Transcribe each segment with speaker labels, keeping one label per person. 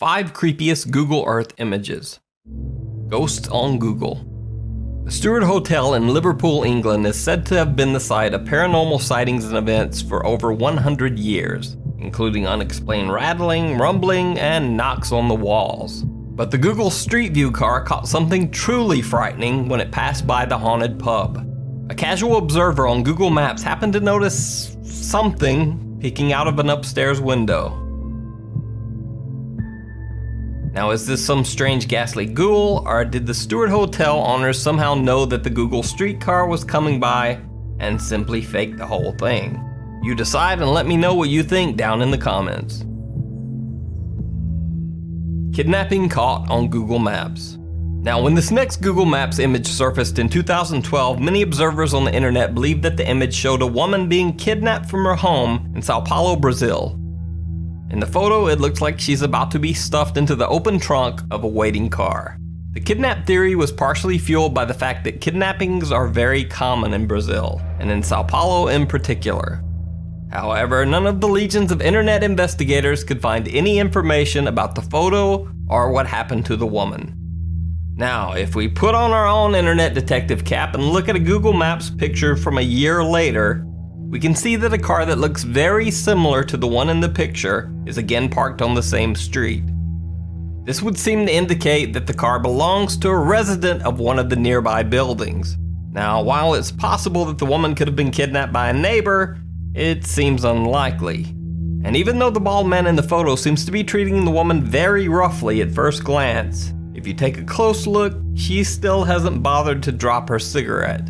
Speaker 1: 5 creepiest Google Earth images. Ghosts on Google. The Stuart Hotel in Liverpool, England is said to have been the site of paranormal sightings and events for over 100 years, including unexplained rattling, rumbling, and knocks on the walls. But the Google Street View car caught something truly frightening when it passed by the haunted pub. A casual observer on Google Maps happened to notice something peeking out of an upstairs window. Now, is this some strange ghastly ghoul, or did the Stuart Hotel owners somehow know that the Google streetcar was coming by and simply fake the whole thing? You decide and let me know what you think down in the comments. Kidnapping caught on Google Maps. Now, when this next Google Maps image surfaced in 2012, many observers on the internet believed that the image showed a woman being kidnapped from her home in Sao Paulo, Brazil. In the photo, it looks like she's about to be stuffed into the open trunk of a waiting car. The kidnap theory was partially fueled by the fact that kidnappings are very common in Brazil, and in Sao Paulo in particular. However, none of the legions of internet investigators could find any information about the photo or what happened to the woman. Now, if we put on our own internet detective cap and look at a Google Maps picture from a year later, we can see that a car that looks very similar to the one in the picture is again parked on the same street. This would seem to indicate that the car belongs to a resident of one of the nearby buildings. Now, while it's possible that the woman could have been kidnapped by a neighbor, it seems unlikely. And even though the bald man in the photo seems to be treating the woman very roughly at first glance, if you take a close look, she still hasn't bothered to drop her cigarette.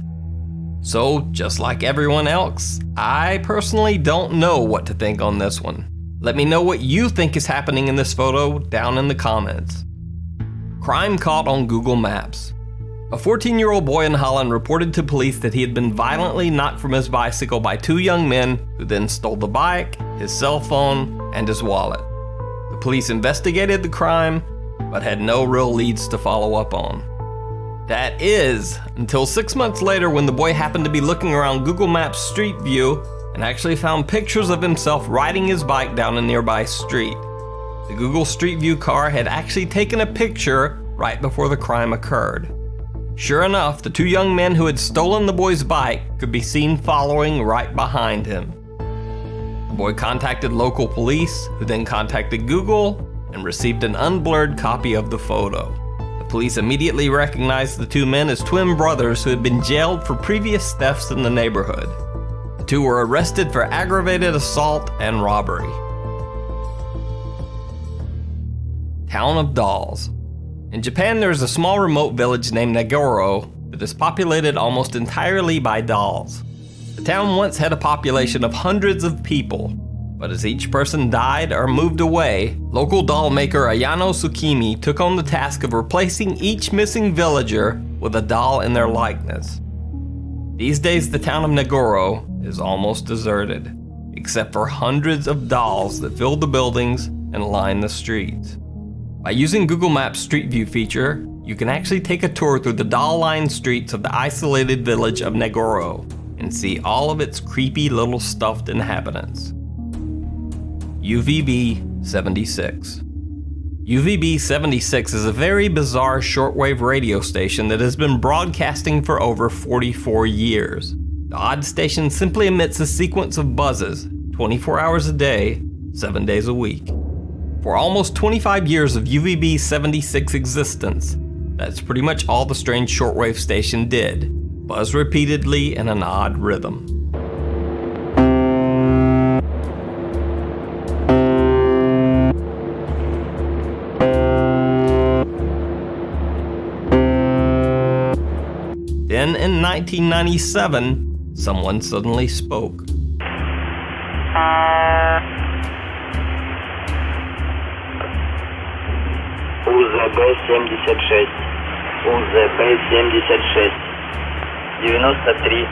Speaker 1: So, just like everyone else, I personally don't know what to think on this one. Let me know what you think is happening in this photo down in the comments. Crime caught on Google Maps. A 14-year-old boy in Holland reported to police that he had been violently knocked from his bicycle by 2 young men who then stole the bike, his cell phone, and his wallet. The police investigated the crime, but had no real leads to follow up on. That is, until 6 months later when the boy happened to be looking around Google Maps Street View and actually found pictures of himself riding his bike down a nearby street. The Google Street View car had actually taken a picture right before the crime occurred. Sure enough, the 2 young men who had stolen the boy's bike could be seen following right behind him. The boy contacted local police, who then contacted Google and received an unblurred copy of the photo. The police immediately recognized the 2 men as twin brothers who had been jailed for previous thefts in the neighborhood. The 2 were arrested for aggravated assault and robbery. Town of Dolls. In Japan, there is a small remote village named Nagoro that is populated almost entirely by dolls. The town once had a population of hundreds of people, but as each person died or moved away, local doll maker Ayano Tsukimi took on the task of replacing each missing villager with a doll in their likeness. These days, the town of Nagoro is almost deserted, except for hundreds of dolls that fill the buildings and line the streets. By using Google Maps Street View feature, you can actually take a tour through the doll-lined streets of the isolated village of Nagoro and see all of its creepy little stuffed inhabitants. UVB 76. UVB 76 is a very bizarre shortwave radio station that has been broadcasting for over 44 years. The odd station simply emits a sequence of buzzes, 24 hours a day, 7 days a week. For almost 25 years of UVB 76 existence, that's pretty much all the strange shortwave station did, buzz repeatedly in an odd rhythm. Then in 1997, someone suddenly spoke.
Speaker 2: УЗБ-76, УЗБ-76, 93,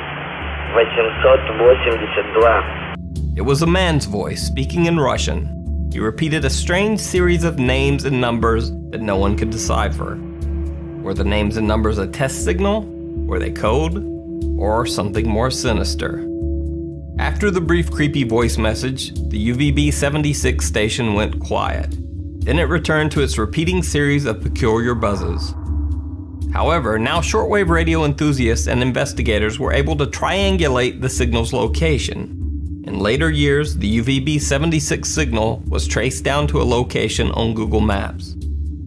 Speaker 2: 882.
Speaker 1: It was a man's voice speaking in Russian. He repeated a strange series of names and numbers that no one could decipher. Were the names and numbers a test signal? Were they code? Or something more sinister? After the brief creepy voice message, the UVB 76 station went quiet. Then it returned to its repeating series of peculiar buzzes. However, now shortwave radio enthusiasts and investigators were able to triangulate the signal's location. In later years, the UVB-76 signal was traced down to a location on Google Maps.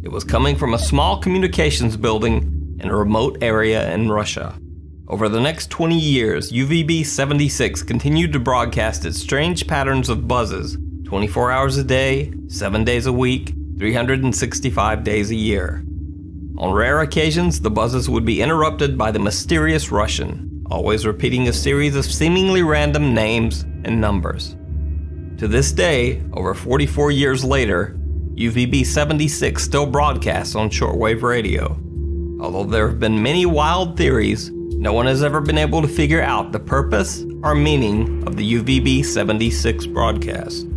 Speaker 1: It was coming from a small communications building in a remote area in Russia. Over the next 20 years, UVB-76 continued to broadcast its strange patterns of buzzes 24 hours a day, 7 days a week, 365 days a year. On rare occasions, the buzzes would be interrupted by the mysterious Russian, always repeating a series of seemingly random names and numbers. To this day, over 44 years later, UVB-76 still broadcasts on shortwave radio. Although there have been many wild theories, no one has ever been able to figure out the purpose or meaning of the UVB-76 broadcast.